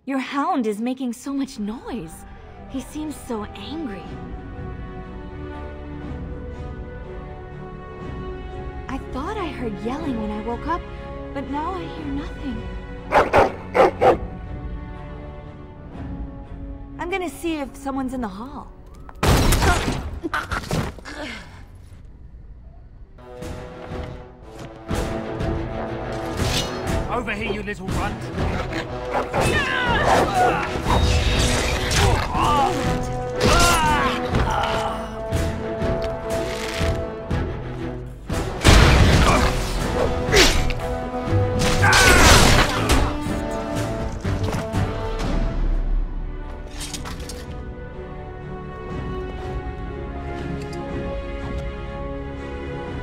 Your hound is making so much noise. He seems so angry. I thought I heard yelling when I woke up, but now I hear nothing. I'm gonna see if someone's in the hall. Over here, you little runt!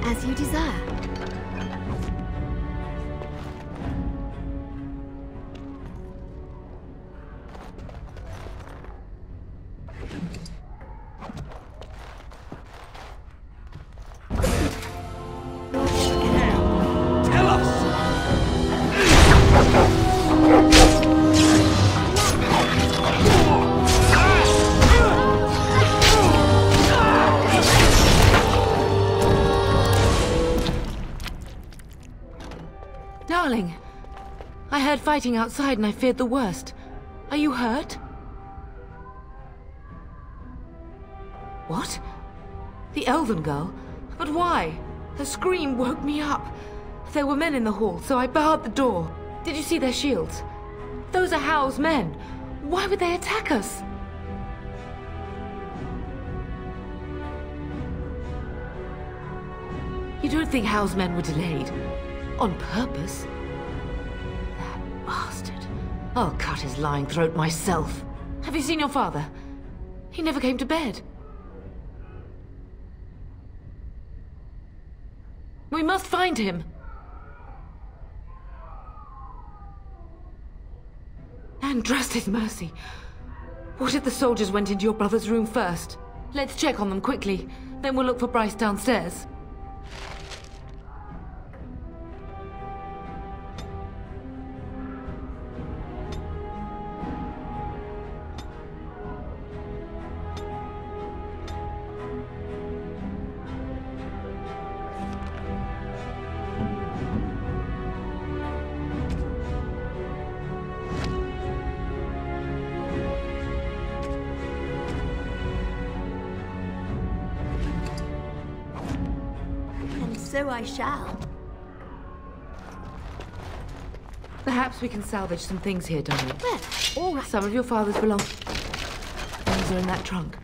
As you desire. Darling, I heard fighting outside and I feared the worst. Are you hurt? What? The elven girl? But why? Her scream woke me up. There were men in the hall, so I barred the door. Did you see their shields? Those are How's men. Why would they attack us? You don't think How's men were delayed? On purpose? That bastard. I'll cut his lying throat myself. Have you seen your father? He never came to bed. We must find him. And trust his mercy. What if the soldiers went into your brother's room first? Let's check on them quickly. Then we'll look for Bryce downstairs. So I shall. Perhaps we can salvage some things here, darling. Well, all right. Some of your father's belongings are in that trunk.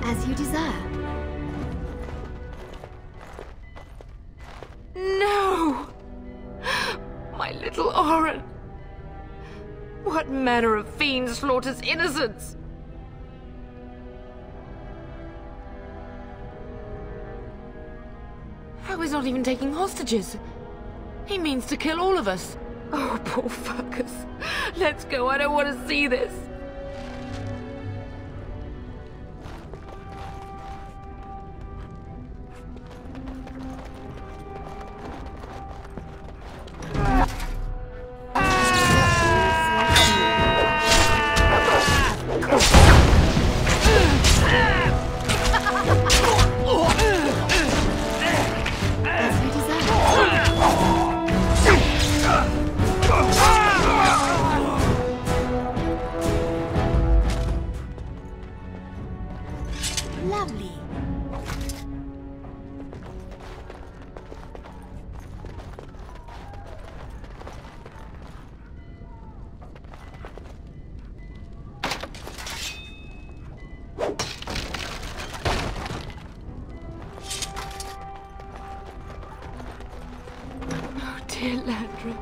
As you desire. No! My little Oren! What manner of fiend slaughters innocents? How is not even taking hostages? He means to kill all of us. Oh, poor fuckers. Let's go, I don't want to see this. Lovely. Oh dear Landra.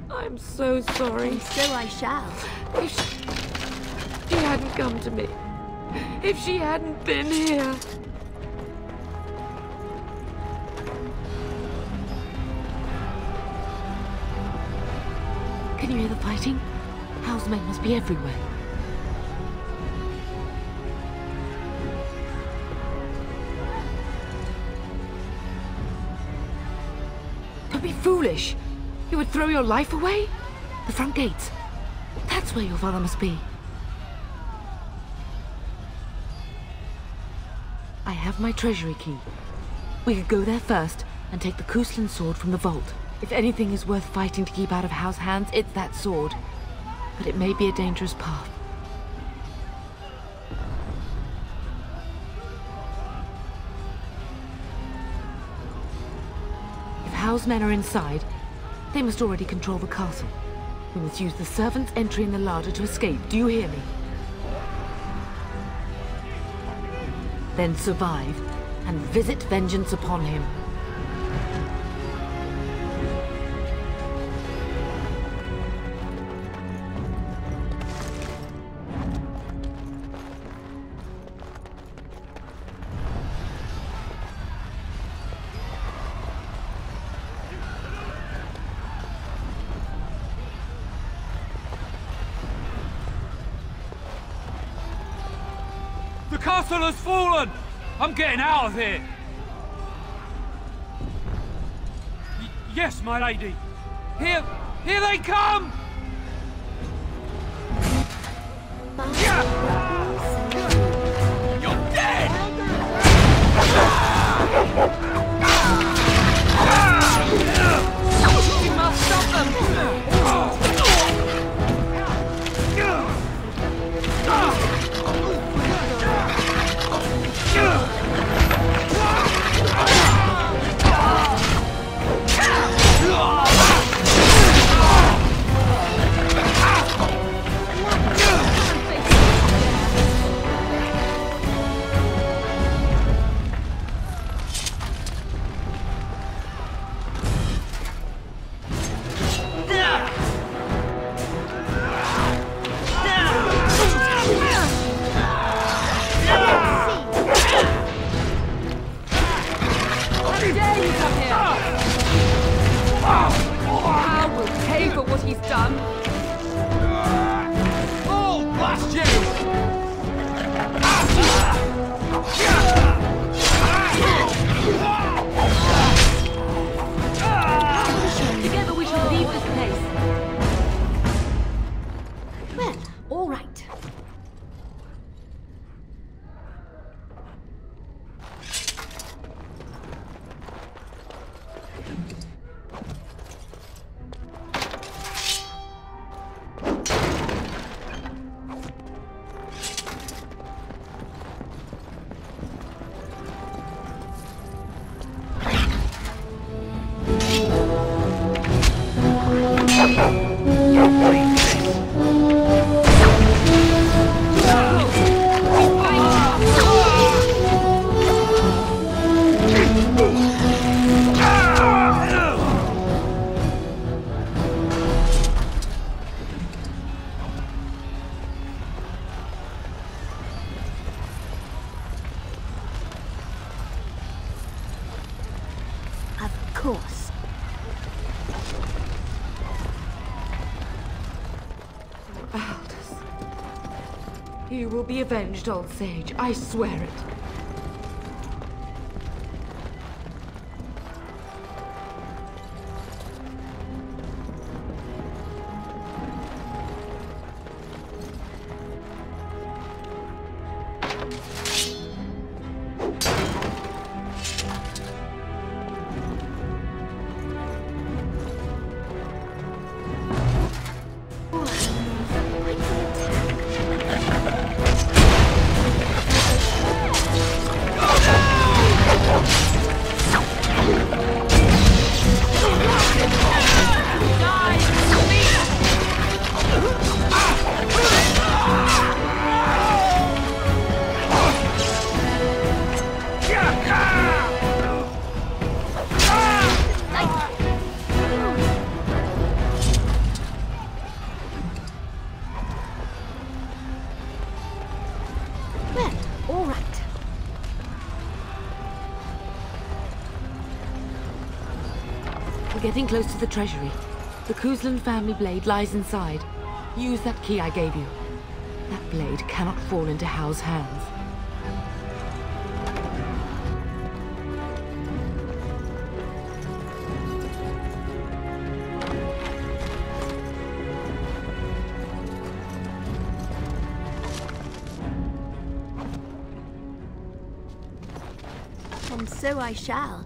I'm so sorry. And so I shall. She hadn't come to me. If she hadn't been here. Can you hear the fighting? Hal's men must be everywhere. Don't be foolish. You would throw your life away? The front gates. That's where your father must be. I have my treasury key. We could go there first and take the Kuslan sword from the vault. If anything is worth fighting to keep out of Hal's hands, it's that sword. But it may be a dangerous path. If Hal's men are inside, they must already control the castle. We must use the servant's entry in the larder to escape. Do you hear me? Then survive and visit vengeance upon him. The castle has fallen! I'm getting out of here! Yes, my lady! Here they come! You're dead! We must stop them! course. Aldous. You will be avenged, old sage. I swear it. getting close to the treasury. The Kuzlan family blade lies inside. Use that key I gave you. That blade cannot fall into Hal's hands. And so I shall.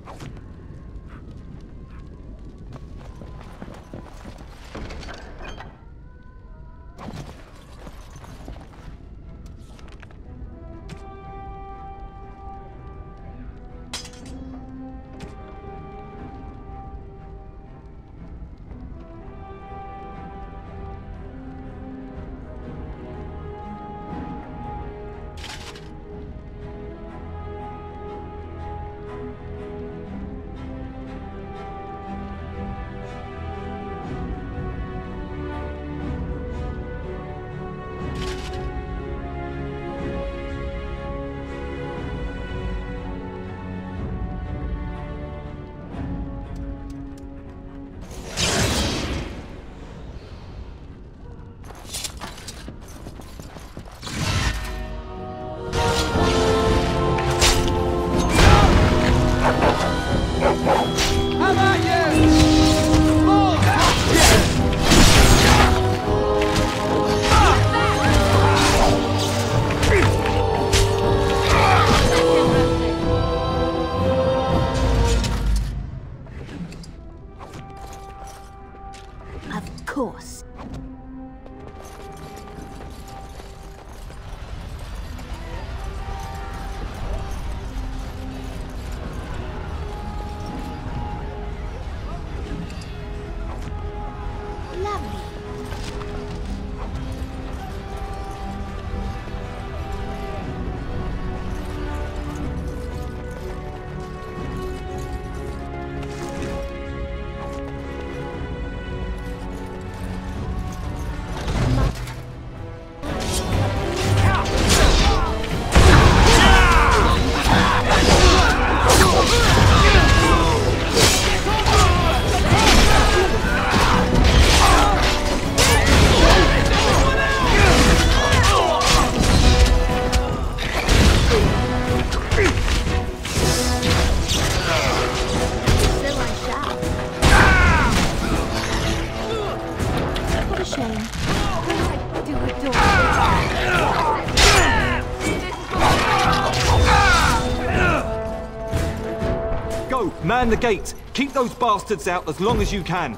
Man the gates! Keep those bastards out as long as you can!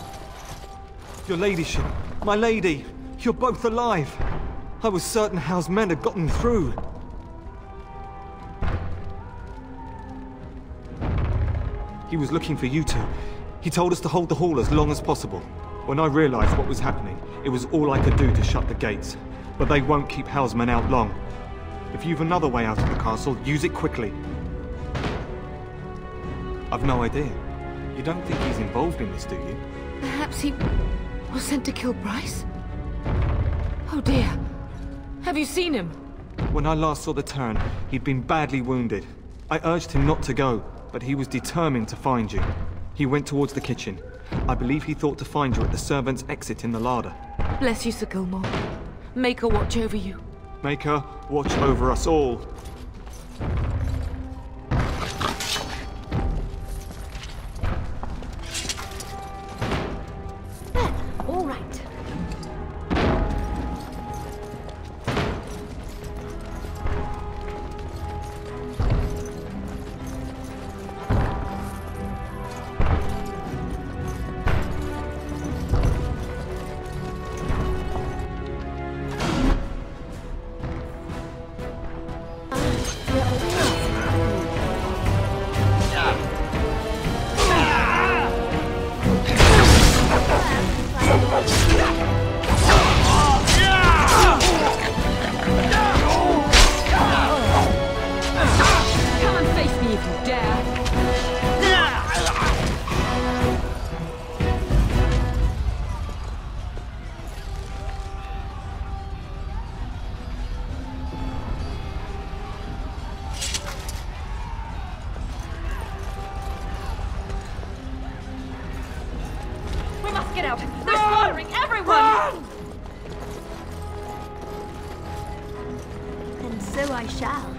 Your ladyship, my lady, you're both alive! I was certain Hal's men had gotten through. He was looking for you two. He told us to hold the hall as long as possible. When I realized what was happening, it was all I could do to shut the gates. But they won't keep Hal's men out long. If you've another way out of the castle, use it quickly. I've no idea. You don't think he's involved in this, do you? Perhaps he was sent to kill Bryce? Oh dear. Have you seen him? When I last saw the Turn, he'd been badly wounded. I urged him not to go, but he was determined to find you. He went towards the kitchen. I believe he thought to find you at the servants' exit in the larder. Bless you, Sir Gilmore. Make her watch over you. Make her watch over us all. All right. So I shall.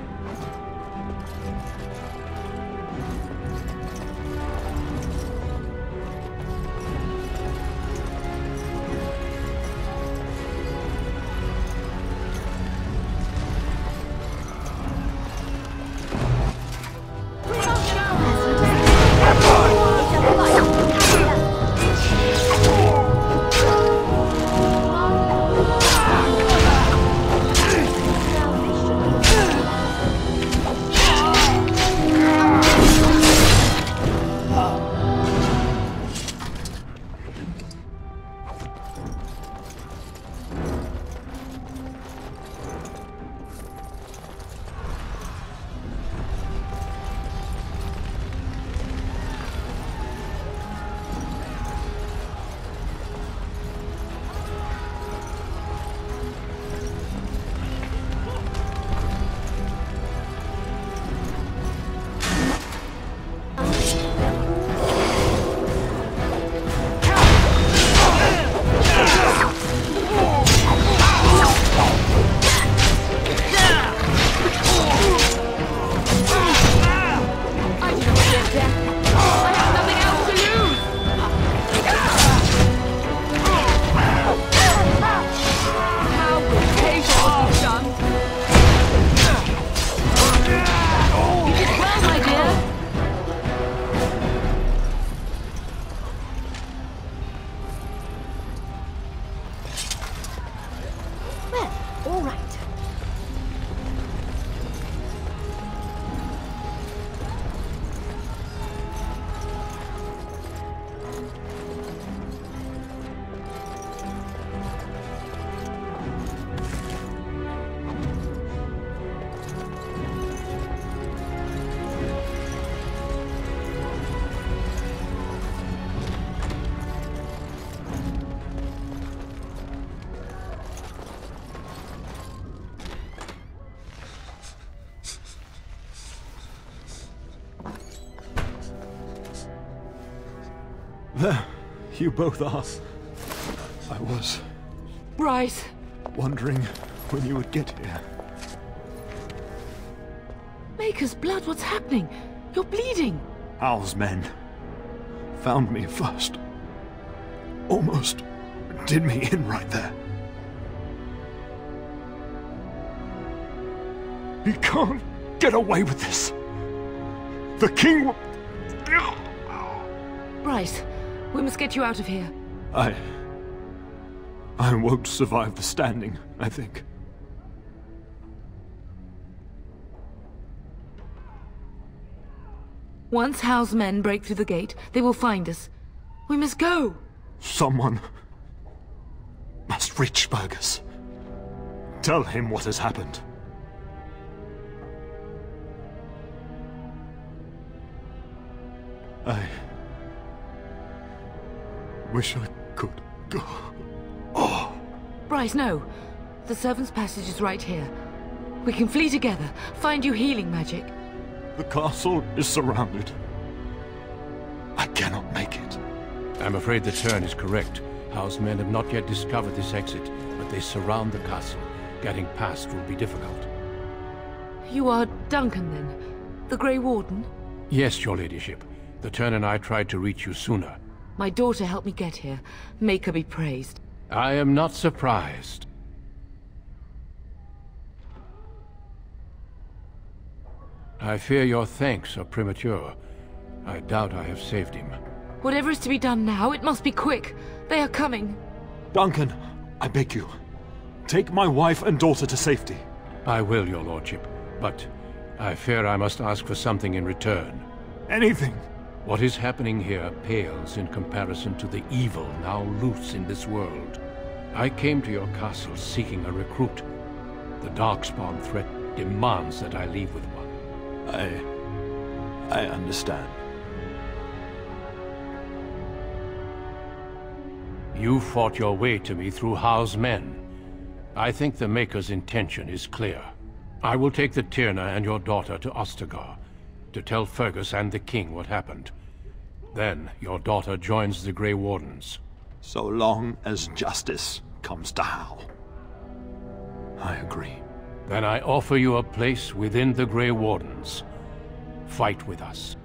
There, you both are. I was Bryce! wondering when you would get here. Maker's blood, what's happening? You're bleeding! Hal's men found me first. Almost did me in right there. He can't get away with this. The king will... Bryce, we must get you out of here. I won't survive the standing, I think. Once Hal's men break through the gate, they will find us. We must go! Someone must reach Fergus. Tell him what has happened. I wish I could go. Oh. Bryce, no. The servant's passage is right here. We can flee together, find you healing magic. The castle is surrounded. I cannot make it. I'm afraid the turn is correct. Hal's men have not yet discovered this exit, but they surround the castle. Getting past will be difficult. You are Duncan, then? The Grey Warden? Yes, your ladyship. The turn and I tried to reach you sooner. My daughter helped me get here. Make her be praised. I am not surprised. I fear your thanks are premature. I doubt I have saved him. Whatever is to be done now, it must be quick. They are coming. Duncan, I beg you. Take my wife and daughter to safety. I will, your lordship. But I fear I must ask for something in return. Anything. What is happening here pales in comparison to the evil now loose in this world. I came to your castle seeking a recruit. The Darkspawn threat demands that I leave with one. I understand. You fought your way to me through Hal's men. I think the Maker's intention is clear. I will take the Tyrna and your daughter to Ostagar, to tell Fergus and the king what happened. Then your daughter joins the Grey Wardens. So long as justice comes to Hal. I agree. Then I offer you a place within the Grey Wardens. Fight with us.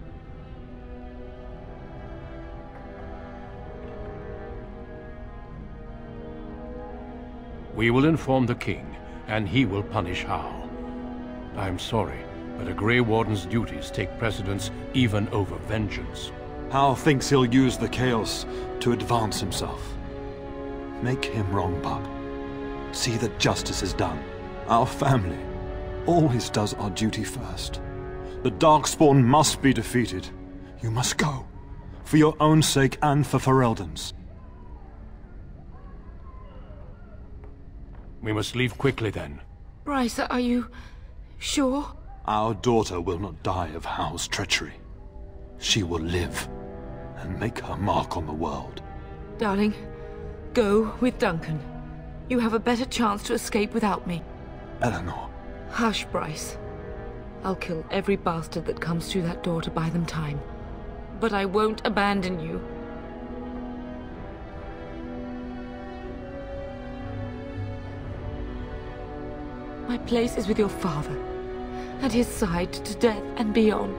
We will inform the king, and he will punish Hal. I'm sorry, but a Grey Warden's duties take precedence even over vengeance. Hal thinks he'll use the chaos to advance himself. Make him wrong, bub. See that justice is done. Our family always does our duty first. The Darkspawn must be defeated. You must go. For your own sake and for Ferelden's. We must leave quickly then. Bryce, are you sure? Our daughter will not die of Hal's treachery. She will live and make her mark on the world. Darling, go with Duncan. You have a better chance to escape without me. Eleanor. Hush, Bryce. I'll kill every bastard that comes through that door to buy them time. But I won't abandon you. My place is with your father. At his side to death and beyond.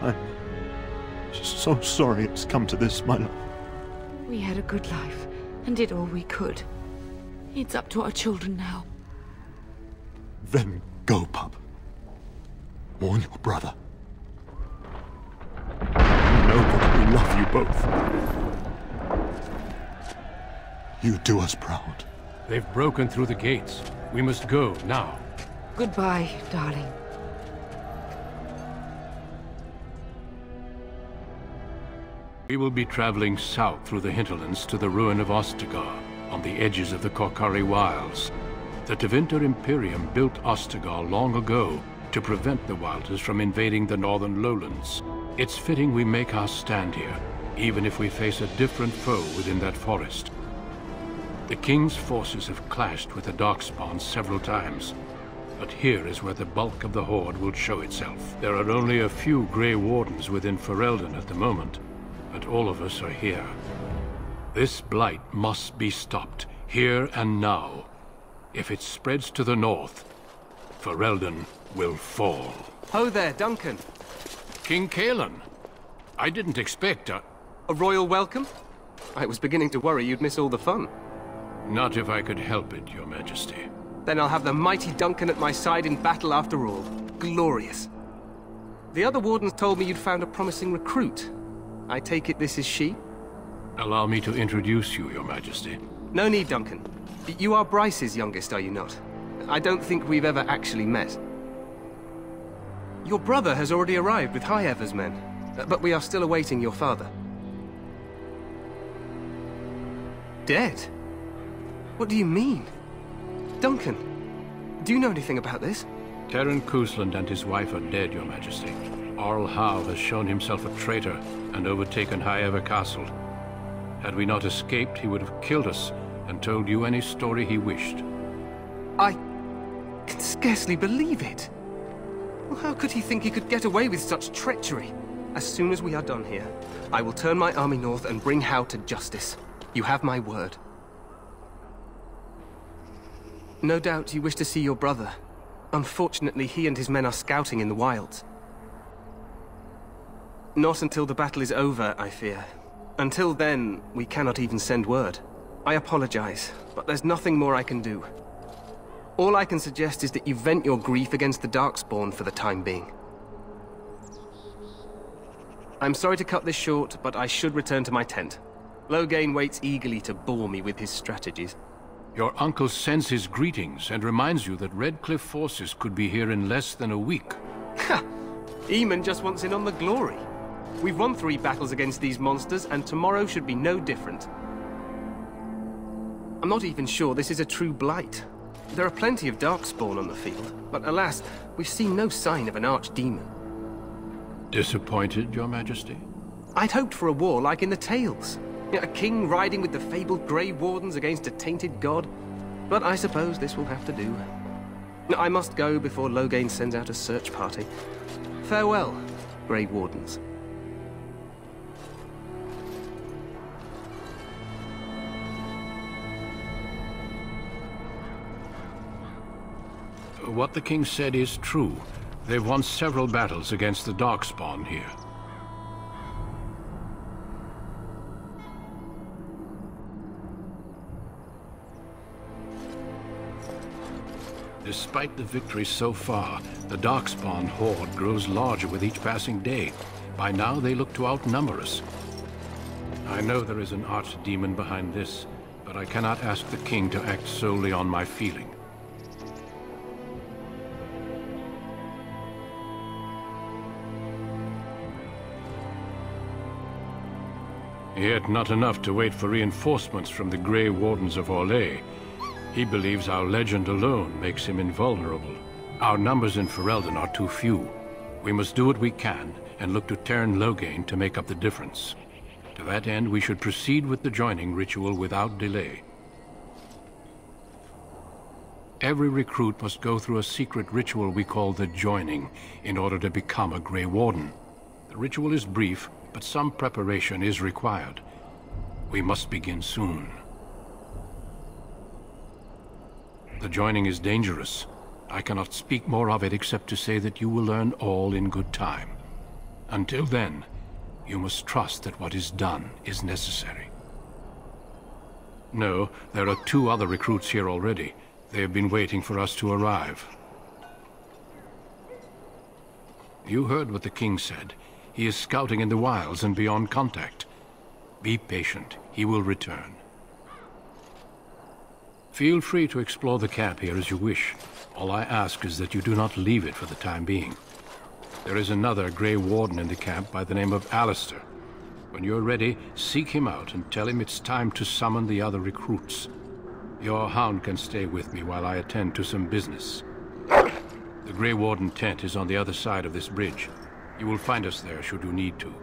I'm so sorry it's come to this, my love. We had a good life and did all we could. It's up to our children now. Then go, pup. Warn your brother. Know that we love you both. You do us proud. They've broken through the gates. We must go now. Goodbye, darling. We will be traveling south through the hinterlands to the ruin of Ostagar, on the edges of the Korkari Wilds. The Tevinter Imperium built Ostagar long ago to prevent the Wilders from invading the northern lowlands. It's fitting we make our stand here, even if we face a different foe within that forest. The King's forces have clashed with the Darkspawn several times, but here is where the bulk of the Horde will show itself. There are only a few Grey Wardens within Ferelden at the moment, but all of us are here. This blight must be stopped, here and now. If it spreads to the north, Ferelden will fall. Ho there, Duncan. King Cailan, I didn't expect A royal welcome? I was beginning to worry you'd miss all the fun. Not if I could help it, Your Majesty. Then I'll have the mighty Duncan at my side in battle after all. Glorious. The other wardens told me you'd found a promising recruit. I take it this is she? Allow me to introduce you, Your Majesty. No need, Duncan. You are Bryce's youngest, are you not? I don't think we've ever actually met. Your brother has already arrived with High Ever's men, but we are still awaiting your father. Dead? What do you mean? Duncan, do you know anything about this? Terran Cousland and his wife are dead, Your Majesty. Arl Howe has shown himself a traitor and overtaken High Ever Castle. Had we not escaped, he would have killed us and told you any story he wished. I can scarcely believe it. Well, how could he think he could get away with such treachery? As soon as we are done here, I will turn my army north and bring Howe to justice. You have my word. No doubt you wish to see your brother. Unfortunately, he and his men are scouting in the wilds. Not until the battle is over, I fear. Until then, we cannot even send word. I apologize, but there's nothing more I can do. All I can suggest is that you vent your grief against the Darkspawn for the time being. I'm sorry to cut this short, but I should return to my tent. Loghain waits eagerly to bore me with his strategies. Your uncle sends his greetings and reminds you that Redcliffe forces could be here in less than a week. Ha! Eamon just wants in on the glory. We've won 3 battles against these monsters, and tomorrow should be no different. I'm not even sure this is a true blight. There are plenty of Darkspawn on the field, but alas, we've seen no sign of an Archdemon. Disappointed, Your Majesty? I'd hoped for a war like in the tales. A king riding with the fabled Grey Wardens against a tainted god. But I suppose this will have to do. I must go before Loghain sends out a search party. Farewell, Grey Wardens. what the king said is true. They've won several battles against the Darkspawn here. Despite the victory so far, the Darkspawn horde grows larger with each passing day. By now, they look to outnumber us. I know there is an Archdemon behind this, but I cannot ask the king to act solely on my feeling. Yet not enough to wait for reinforcements from the Grey Wardens of Orlais. He believes our legend alone makes him invulnerable. Our numbers in Ferelden are too few. We must do what we can and look to Teyrn Loghain to make up the difference. To that end, we should proceed with the joining ritual without delay. Every recruit must go through a secret ritual we call the joining in order to become a Grey Warden. The ritual is brief, but some preparation is required. We must begin soon. The joining is dangerous. I cannot speak more of it except to say that you will learn all in good time. Until then, you must trust that what is done is necessary. No, there are 2 other recruits here already. They have been waiting for us to arrive. You heard what the king said. He is scouting in the wilds and beyond contact. Be patient. He will return. Feel free to explore the camp here as you wish. All I ask is that you do not leave it for the time being. There is another Grey Warden in the camp by the name of Alistair. When you're ready, seek him out and tell him it's time to summon the other recruits. Your hound can stay with me while I attend to some business. The Grey Warden tent is on the other side of this bridge. You will find us there should you need to.